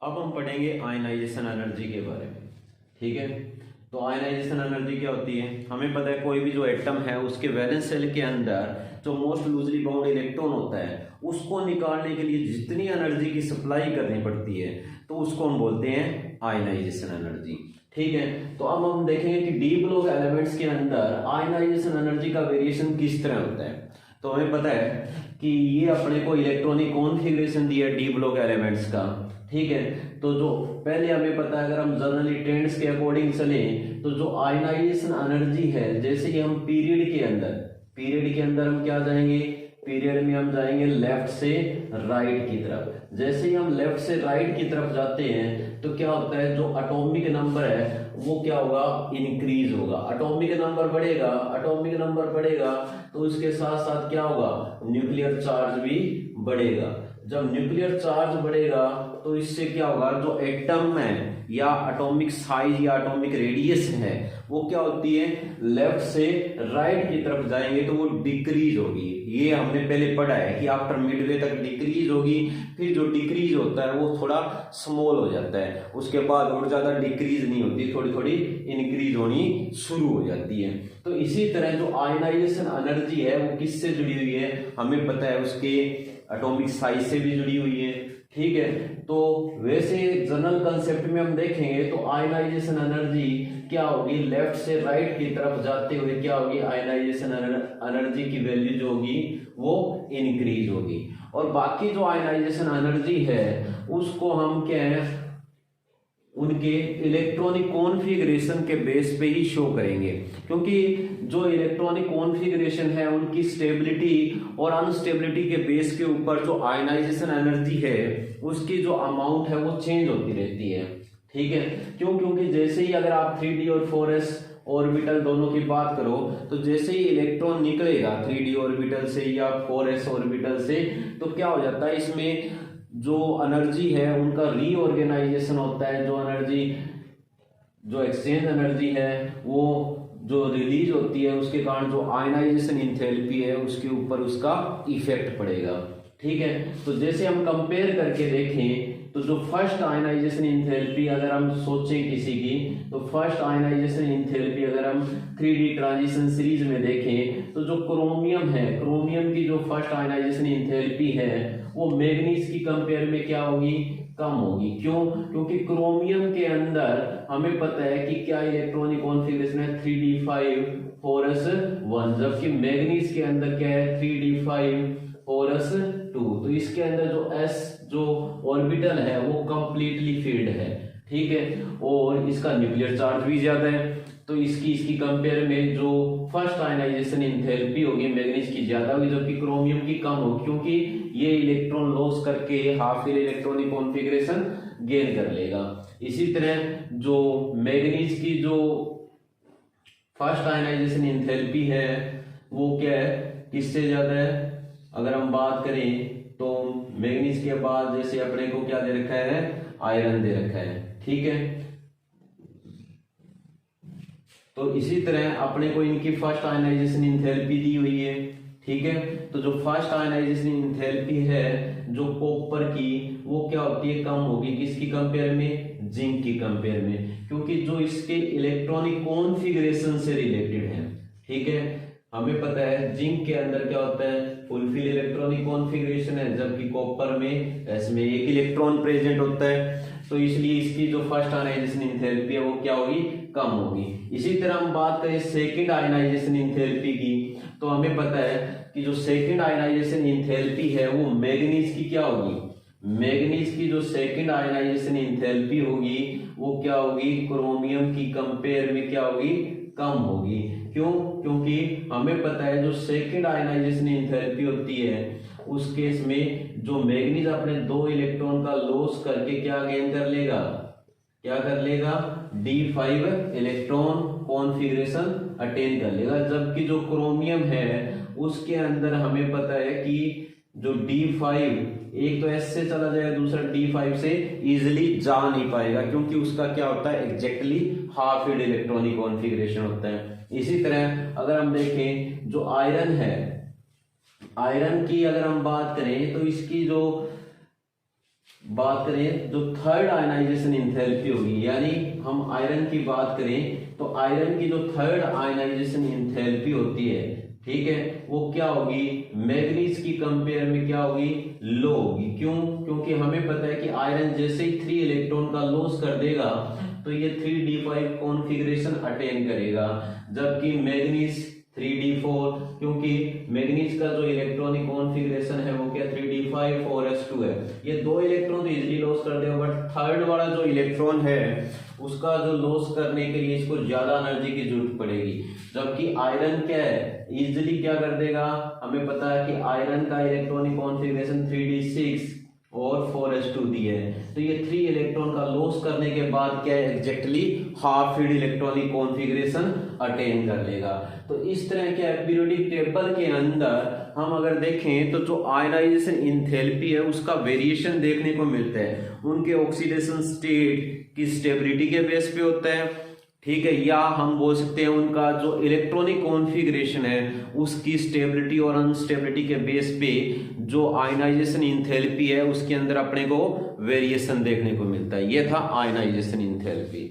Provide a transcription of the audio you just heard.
अब हम पढ़ेंगे आयनाइजेशन एनर्जी के बारे में। ठीक है, तो आयनाइजेशन एनर्जी क्या होती है, हमें पता है कोई भी जो एटम है उसके वैलेंस शेल के अंदर जो मोस्ट लूजली बाउंड इलेक्ट्रॉन होता है उसको निकालने के लिए जितनी एनर्जी की सप्लाई करनी पड़ती है तो उसको हम बोलते हैं आयनाइजेशन एनर्जी। ठीक है, तो अब हम देखेंगे कि डी ब्लॉक एलिमेंट्स के अंदर आयनाइजेशन एनर्जी का वेरिएशन किस तरह होता है। तो हमें पता है कि ये अपने को इलेक्ट्रॉनिक कॉन्फ़िगरेशन दिया है डी ब्लॉक एलिमेंट्स का। ठीक है, तो जो पहले हमें पता है, अगर हम जनरली ट्रेंड्स के अकॉर्डिंग चले तो जो आयनाइजेशन एनर्जी है, जैसे कि हम पीरियड के अंदर हम क्या जाएंगे, पीरियड में हम जाएंगे लेफ्ट से राइट की तरफ। जैसे ही हम लेफ्ट से राइट की तरफ जाते हैं तो क्या होता है, जो एटॉमिक नंबर है वो क्या होगा, इंक्रीज होगा। एटॉमिक नंबर बढ़ेगा तो उसके साथ साथ क्या होगा, न्यूक्लियर चार्ज भी बढ़ेगा। जब न्यूक्लियर चार्ज बढ़ेगा तो इससे क्या होगा, जो एटम है या एटॉमिक साइज या एटॉमिक रेडियस है वो क्या होती है, लेफ्ट से राइट की तरफ जाएंगे तो वो डिक्रीज होगी। ये हमने पहले पढ़ा है कि आफ्टर मिडवे तक डिक्रीज होगी, फिर जो डिक्रीज होता है वो थोड़ा स्मॉल हो जाता है, उसके बाद और ज्यादा डिक्रीज नहीं होती, थोड़ी थोड़ी इंक्रीज होनी शुरू हो जाती है। तो इसी तरह जो आयनाइजेशन एनर्जी है वो किससे जुड़ी हुई है, हमें पता है उसके एटॉमिक साइज से भी जुड़ी हुई है। ठीक है, तो वैसे जनरल कंसेप्ट में हम देखेंगे तो आयनाइजेशन एनर्जी क्या होगी, लेफ्ट से राइट की तरफ जाते हुए क्या होगी, आयनाइजेशन एनर्जी की वैल्यू जो होगी वो इंक्रीज होगी। और बाकी जो आयनाइजेशन एनर्जी है उसको हम क्या है, उनके इलेक्ट्रॉनिक कॉन्फ़िगरेशन के बेस पे ही शो करेंगे, क्योंकि जो इलेक्ट्रॉनिक कॉन्फ़िगरेशन है उनकी स्टेबिलिटी और अनस्टेबिलिटी के बेस के ऊपर जो आयनाइजेशन एनर्जी है उसकी जो अमाउंट है वो चेंज होती रहती है। ठीक है, क्यों, क्योंकि जैसे ही अगर आप 3d और 4s ऑर्बिटल दोनों की बात करो तो जैसे ही इलेक्ट्रॉन निकलेगा 3d ऑर्बिटल से या 4s ऑर्बिटल से तो क्या हो जाता है, इसमें जो एनर्जी है उनका रीऑर्गेनाइजेशन होता है। जो एनर्जी, जो एक्सचेंज एनर्जी है वो जो रिलीज होती है उसके कारण जो आयनाइजेशन इंथैल्पी है उसके ऊपर उसका इफेक्ट पड़ेगा। ठीक है, तो जैसे हम कंपेयर करके देखें तो जो फर्स्ट आयनाइजेशन इंथैल्पी अगर हम सोचें किसी की, तो फर्स्ट आयनाइजेशन इंथैल्पी अगर हम 3d ट्रांजिशन सीरीज में देखें तो जो क्रोमियम है, क्रोमियम की जो फर्स्ट आयनाइजेशन इंथैल्पी है वो मैग्नीज की कंपेयर में क्या होगी, कम होगी। क्यों, क्योंकि क्रोमियम के अंदर हमें पता है कि क्या इलेक्ट्रॉनिक कॉन्फ़िगरेशन है, 3d5 4s1, जबकि मैग्नीज के अंदर क्या है, 3d5 4s2। तो इसके अंदर जो s जो ऑर्बिटल है वो कंप्लीटली फिल्ड है। ठीक है, और इसका न्यूक्लियर चार्ज भी ज्यादा है, तो इसकी कंपेयर में जो फर्स्ट आयनाइजेशन इंथैल्पी होगी मैग्नीज की ज्यादा होगी जबकि क्रोमियम की कम होगी, क्योंकि ये इलेक्ट्रॉन लॉस करके half fill electronic configuration gain कर लेगा। इसी तरह जो मैग्नीज की जो फर्स्ट आयनाइजेशन इंथैल्पी है वो क्या है, किससे ज्यादा है, अगर हम बात करें तो मैग्नीज के बाद जैसे अपने को क्या दे रखा है, आयरन दे रखा है। ठीक है, तो इसी तरह अपने को इनकी फर्स्ट आयनाइजेशन इंथैल्पी दी हुई है। ठीक है, तो जो फर्स्ट आयनाइजेशन इंथैल्पी है जो कॉपर की वो क्या होती है, कम होगी, किसकी कंपेयर में, जिंक की कंपेयर में, क्योंकि जो इसके इलेक्ट्रॉनिक कॉन्फ़िगरेशन से रिलेटेड है। ठीक है, हमें पता है जिंक के अंदर क्या होता है, फुलफिल इलेक्ट्रॉनिक कॉन्फ़िगरेशन है, जबकि कॉपर में इसमें एक इलेक्ट्रॉन प्रेजेंट होता है, तो इसलिए इसकी जो फर्स्ट आयनाइजेशन इंथैल्पी है वो क्या होगी, कम होगी। इसी तरह हम बात करें सेकंड आयनाइजेशन इंथैल्पी की, तो हमें पता है कि जो सेकंड आयनाइजेशन इंथैल्पी है वो मैग्नीज की क्या होगी, मैग्नीज की जो सेकंड आयनाइजेशन इंथैल्पी होगी वो क्या होगी, क्रोमियम की कंपेयर में क्या होगी, कम होगी। क्यों, क्योंकि हमें पता है जो सेकंड आयनाइजेशन इंथैल्पी होती है उस केस में जो मैग्नीज अपने 2 इलेक्ट्रॉन का लॉस करके क्या गेन कर लेगा, क्या कर लेगा, d5 इलेक्ट्रॉन कॉन्फ़िगरेशन अटेन कर लेगा, जबकि जो क्रोमियम है उसके अंदर हमें पता है कि जो d5 एक तो s से चला जाएगा, दूसरा d5 से इजिली जा नहीं पाएगा, क्योंकि उसका क्या होता है, exactly half filled electronic configuration होता है। इसी तरह अगर हम देखें जो आयरन है, आयरन की अगर हम बात करें तो इसकी जो बात करें जो थर्ड आयनाइजेशन इंथैल्पी होगी, यानी हम आयरन की बात करें तो आयरन की जो थर्ड आयनाइजेशन इंथैल्पी होती है, ठीक है, वो क्या होगी, मैग्नीज की कंपेयर में क्या होगी, लो होगी। क्यों? क्योंकि हमें पता है कि आयरन जैसे ही 3 इलेक्ट्रॉन का लॉस कर देगा तो ये 3d5 कॉन्फ़िगरेशन अटेन करेगा, जबकि मैग्नीज 3d4, क्योंकि मैग्नीज का जो इलेक्ट्रॉनिक कॉन्फ़िगरेशन है वो क्या 3d5 4s2 है। ये 2 इलेक्ट्रॉन तो इजीली लॉस कर देगा, बट थर्ड वाला जो इलेक्ट्रॉन है उसका जो लॉस करने के लिए इसको ज्यादा एनर्जी की जरूरत पड़ेगी, जबकि आयरन क्या है, इजीली क्या कर देगा, हमें पता है कि आयरन का इलेक्ट्रॉनिक कॉन्फ़िगरेशन 3d6 और 4s2 दी है, तो ये 3 इलेक्ट्रॉन का लॉस करने के बाद क्या है, exactly half field electronic configuration attain कर लेगा। तो इस तरह के पीरियोडिक टेबल के अंदर हम अगर देखें तो जो आयनाइजेशन इंथैल्पी है उसका वेरिएशन देखने को मिलता है, उनके ऑक्सीडेशन स्टेट की स्टेबिलिटी के बेस पे होता है, ठीक है, या हम बोल सकते हैं उनका जो इलेक्ट्रॉनिक कॉन्फ़िगरेशन है उसकी स्टेबिलिटी और अनस्टेबिलिटी के बेस पे जो आयनाइजेशन इंथैल्पी है उसके अंदर अपने को वेरिएशन देखने को मिलता है। ये था आयनाइजेशन इंथैल्पी।